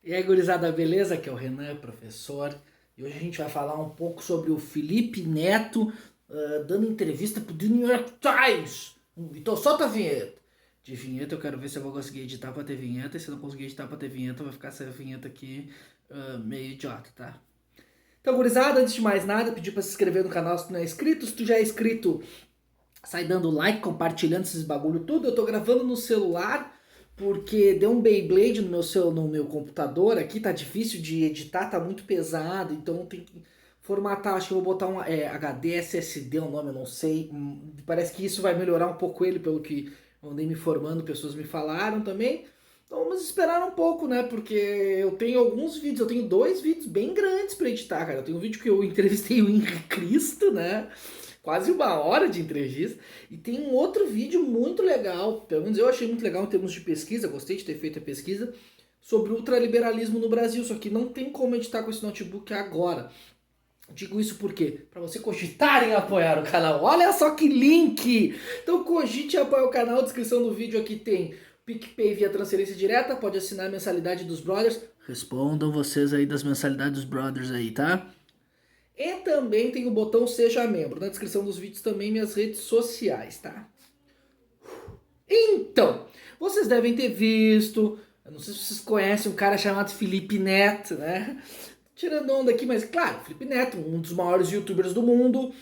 E aí, gurizada, beleza? Aqui é o Renan, professor. E hoje a gente vai falar um pouco sobre o Felipe Neto dando entrevista pro The New York Times. Então solta a vinheta. De vinheta eu quero ver se eu vou conseguir editar pra ter vinheta. E se eu não conseguir editar pra ter vinheta, vai ficar essa vinheta aqui meio idiota, tá? Então, gurizada, antes de mais nada, pedir pra se inscrever no canal se tu não é inscrito. Se tu já é inscrito, sai dando like, compartilhando esses bagulho tudo. Eu tô gravando no celular porque deu um Beyblade no meu computador aqui, tá difícil de editar, tá muito pesado, então tem que formatar, acho que eu vou botar um HD SSD, o nome eu não sei. Parece que isso vai melhorar um pouco ele, pelo que eu andei me informando, pessoas me falaram também. Então vamos esperar um pouco, né? Porque eu tenho alguns vídeos, eu tenho dois vídeos bem grandes pra editar, cara. Eu tenho um vídeo que eu entrevistei o Henrique Cristo, né? Quase uma hora de entrevista. E tem um outro vídeo muito legal, pelo menos eu achei muito legal em termos de pesquisa, gostei de ter feito a pesquisa, sobre o ultraliberalismo no Brasil, só que não tem como editar com esse notebook agora. Digo isso por quê? Para você cogitarem apoiar o canal. Olha só que link! Então cogite apoiar o canal, descrição do vídeo aqui tem PicPay via transferência direta, pode assinar a mensalidade dos brothers. Respondam vocês aí das mensalidades dos brothers aí, tá? E também tem o botão Seja Membro. Na descrição dos vídeos também minhas redes sociais, tá? Então, vocês devem ter visto, eu não sei se vocês conhecem um cara chamado Felipe Neto, né? Tirando onda aqui, mas claro, Felipe Neto, um dos maiores youtubers do mundo,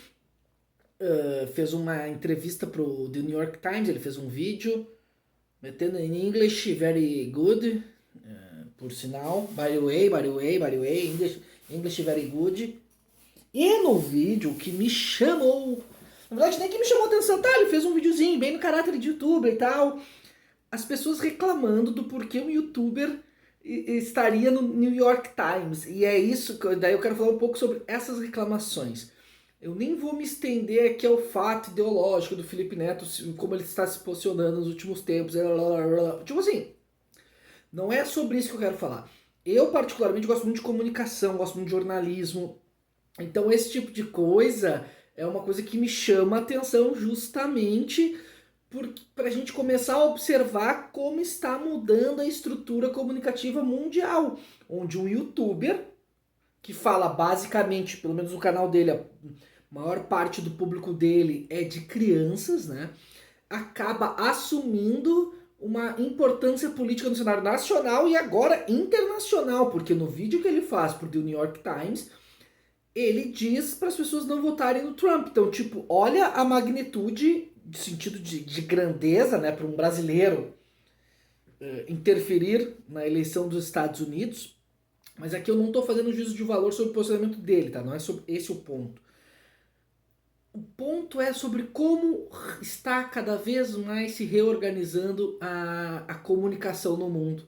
fez uma entrevista pro The New York Times, ele fez um vídeo, metendo em English very good, por sinal, by the way, English very good. E no vídeo, o que me chamou... Na verdade, nem que me chamou atenção, tá? Ele fez um videozinho bem no caráter de youtuber e tal. As pessoas reclamando do porquê um youtuber estaria no New York Times. E é isso, daí eu quero falar um pouco sobre essas reclamações. Eu nem vou me estender aqui ao fato ideológico do Felipe Neto, como ele está se posicionando nos últimos tempos. Tipo assim, não é sobre isso que eu quero falar. Eu particularmente gosto muito de comunicação, gosto muito de jornalismo. Então esse tipo de coisa é uma coisa que me chama a atenção justamente para a gente começar a observar como está mudando a estrutura comunicativa mundial, onde um youtuber que fala basicamente, pelo menos no canal dele, a maior parte do público dele é de crianças, né? Acaba assumindo uma importância política no cenário nacional e agora internacional, porque no vídeo que ele faz para o The New York Times ele diz para as pessoas não votarem no Trump. Então, tipo, olha a magnitude de sentido de grandeza, né, para um brasileiro interferir na eleição dos Estados Unidos. Mas aqui eu não estou fazendo juízo de valor sobre o posicionamento dele, tá? Não é sobre esse o ponto. O ponto é sobre como está cada vez mais se reorganizando a comunicação no mundo.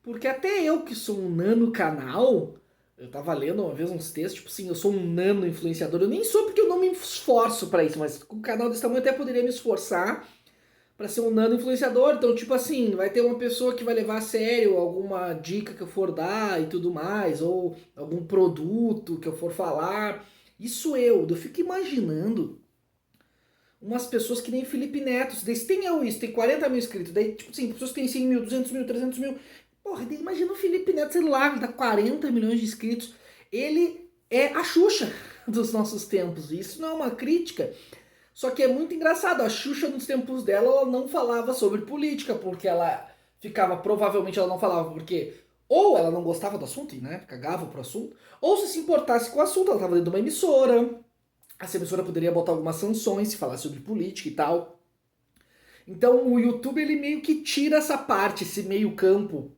Porque até eu que sou um nano canal, eu tava lendo uma vez uns textos, tipo assim, eu sou um nano influenciador. Eu nem sou porque eu não me esforço pra isso, mas com um canal desse tamanho eu até poderia me esforçar pra ser um nano influenciador. Então, tipo assim, vai ter uma pessoa que vai levar a sério alguma dica que eu for dar e tudo mais, ou algum produto que eu for falar. Isso eu fico imaginando umas pessoas que nem Felipe Neto. Daí se tem eu isso, tem 40 mil inscritos, daí tipo assim, pessoas que têm 100 mil, 200 mil, 300 mil. Porra, imagina o Felipe Neto, sei lá, ele dá 40 milhões de inscritos. Ele é a Xuxa dos nossos tempos. Isso não é uma crítica. Só que é muito engraçado. A Xuxa, nos tempos dela, ela não falava sobre política, porque ela ficava, provavelmente ela não falava porque ou ela não gostava do assunto, né, cagava pro assunto, ou se importasse com o assunto, ela estava dentro de uma emissora. Essa emissora poderia botar algumas sanções se falar sobre política e tal. Então o YouTube, ele meio que tira essa parte, esse meio campo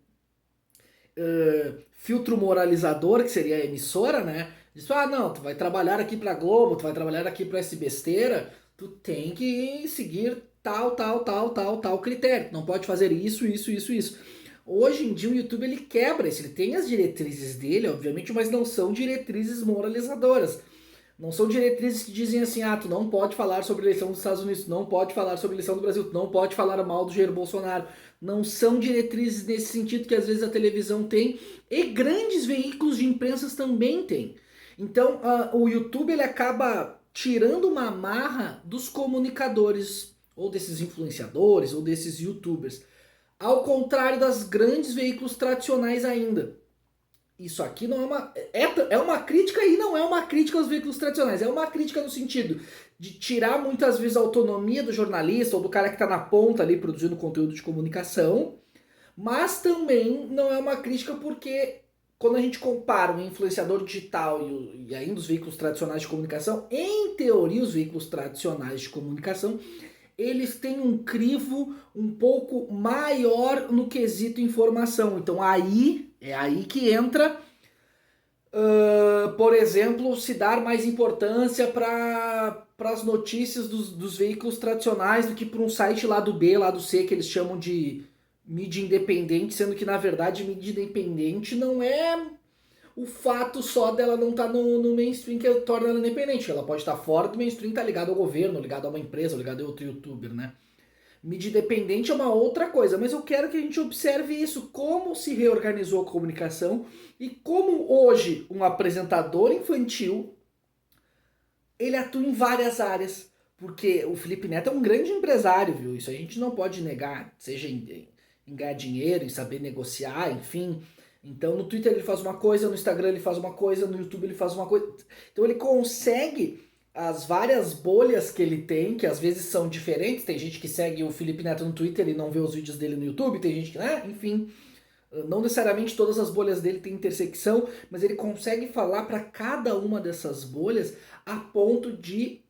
filtro moralizador, que seria a emissora, né? Diz, ah, não, tu vai trabalhar aqui pra Globo, tu vai trabalhar aqui pra esse besteira, tu tem que seguir tal critério. Não pode fazer isso. Hoje em dia o YouTube ele quebra isso, ele tem as diretrizes dele, obviamente, mas não são diretrizes moralizadoras. Não são diretrizes que dizem assim, ah, tu não pode falar sobre a eleição dos Estados Unidos, tu não pode falar sobre a eleição do Brasil, tu não pode falar mal do Jair Bolsonaro. Não são diretrizes nesse sentido que às vezes a televisão tem e grandes veículos de imprensa também têm. Então o YouTube ele acaba tirando uma amarra dos comunicadores, ou desses influenciadores, ou desses youtubers. Ao contrário das grandes veículos tradicionais ainda. isso aqui não é uma... É uma crítica e não é uma crítica aos veículos tradicionais. É uma crítica no sentido de tirar muitas vezes a autonomia do jornalista ou do cara que está na ponta ali produzindo conteúdo de comunicação, mas também não é uma crítica porque quando a gente compara o influenciador digital e ainda os veículos tradicionais de comunicação, em teoria os veículos tradicionais de comunicação, eles têm um crivo um pouco maior no quesito informação. Então aí é aí que entra, por exemplo, se dar mais importância para as notícias dos veículos tradicionais do que para um site lá do B, lá do C, que eles chamam de mídia independente, sendo que na verdade mídia independente não é o fato só dela não estar no mainstream que torna ela independente. Ela pode estar fora do mainstream, tá ligado ao governo, ligado a uma empresa, ligado a outro youtuber, né? Mídia independente é uma outra coisa, mas eu quero que a gente observe isso, como se reorganizou a comunicação e como hoje um apresentador infantil ele atua em várias áreas. Porque o Felipe Neto é um grande empresário, viu? Isso a gente não pode negar, seja em ganhar dinheiro, em saber negociar, enfim. Então no Twitter ele faz uma coisa, no Instagram ele faz uma coisa, no YouTube ele faz uma coisa. Então ele consegue as várias bolhas que ele tem, que às vezes são diferentes. Tem gente que segue o Felipe Neto no Twitter e não vê os vídeos dele no YouTube, tem gente que, né? Enfim. Não necessariamente todas as bolhas dele têm intersecção, mas ele consegue falar para cada uma dessas bolhas a ponto de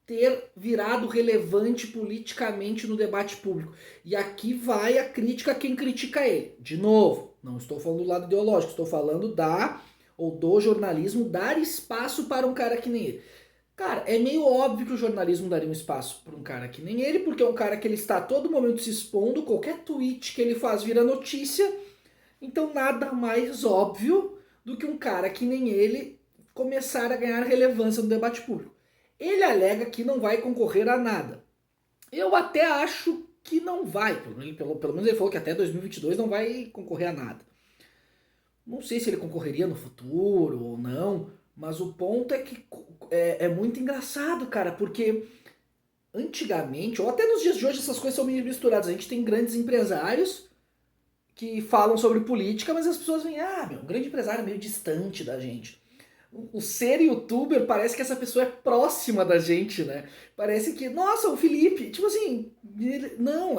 ter virado relevante politicamente no debate público. E aqui vai a crítica a quem critica ele. De novo, não estou falando do lado ideológico, estou falando do jornalismo dar espaço para um cara que nem ele. Cara, é meio óbvio que o jornalismo daria um espaço para um cara que nem ele, porque é um cara que ele está a todo momento se expondo, qualquer tweet que ele faz vira notícia, então nada mais óbvio do que um cara que nem ele começar a ganhar relevância no debate público. Ele alega que não vai concorrer a nada. Eu até acho que não vai, pelo menos ele falou que até 2022 não vai concorrer a nada. Não sei se ele concorreria no futuro ou não, mas o ponto é que é muito engraçado, cara, porque antigamente, ou até nos dias de hoje, essas coisas são meio misturadas. A gente tem grandes empresários que falam sobre política, mas as pessoas veem, um grande empresário meio distante da gente. O ser youtuber parece que essa pessoa é próxima da gente, né? Parece que, nossa, o Felipe, tipo assim, não,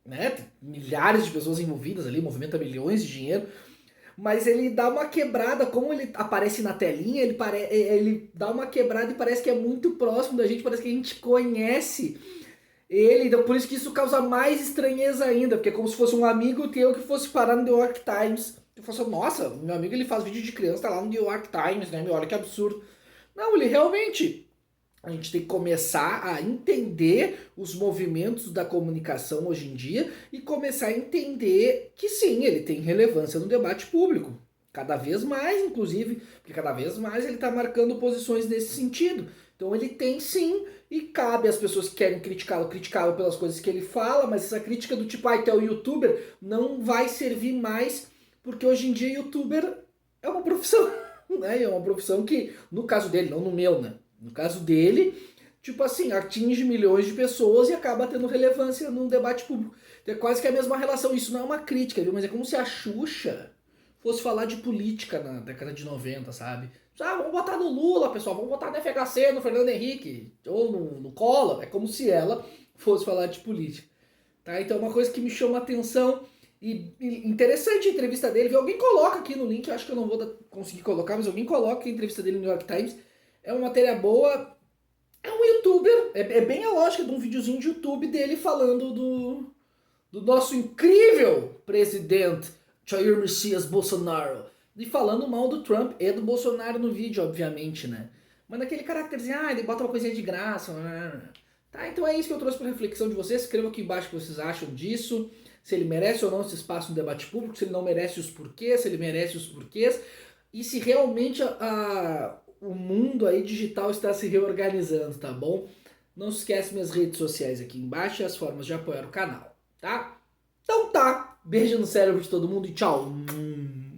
né? Tem milhares de pessoas envolvidas ali, movimenta milhões de dinheiro, mas ele dá uma quebrada, como ele aparece na telinha, ele dá uma quebrada e parece que é muito próximo da gente, parece que a gente conhece ele, então por isso que isso causa mais estranheza ainda, porque é como se fosse um amigo teu que fosse parar no The New York Times. Tu fosse, nossa, meu amigo ele faz vídeo de criança, tá lá no New York Times, né? Meu, olha que absurdo. Não, ele realmente... A gente tem que começar a entender os movimentos da comunicação hoje em dia e começar a entender que sim, ele tem relevância no debate público. Cada vez mais, inclusive, porque cada vez mais ele está marcando posições nesse sentido. Então ele tem sim, e cabe às pessoas que querem criticá-lo pelas coisas que ele fala, mas essa crítica do tipo, tu é o youtuber, não vai servir mais, porque hoje em dia youtuber é uma profissão, né? É uma profissão que, no caso dele, não no meu, né? No caso dele, tipo assim, atinge milhões de pessoas e acaba tendo relevância no debate público. Então é quase que a mesma relação. Isso não é uma crítica, viu? Mas é como se a Xuxa fosse falar de política na década de 90, sabe? Vamos votar no Lula, pessoal, vamos votar no FHC, no Fernando Henrique, ou no Collor. É como se ela fosse falar de política. Tá? Então é uma coisa que me chama a atenção. E interessante a entrevista dele. Alguém coloca aqui no link, eu acho que eu não vou conseguir colocar, mas alguém coloca a entrevista dele no New York Times. É uma matéria boa. É um youtuber. É bem a lógica de um videozinho de YouTube dele falando do nosso incrível presidente Jair Messias Bolsonaro. E falando mal do Trump e do Bolsonaro no vídeo, obviamente, né? Mas naquele caracterzinho, ele bota uma coisinha de graça. Tá, então é isso que eu trouxe para reflexão de vocês. Escrevam aqui embaixo o que vocês acham disso. Se ele merece ou não esse espaço no debate público. Se ele não merece os porquês. Se ele merece os porquês. E se realmente o mundo aí digital está se reorganizando, tá bom? Não se esquece minhas redes sociais aqui embaixo e as formas de apoiar o canal, tá? Então tá. Beijo no cérebro de todo mundo e tchau.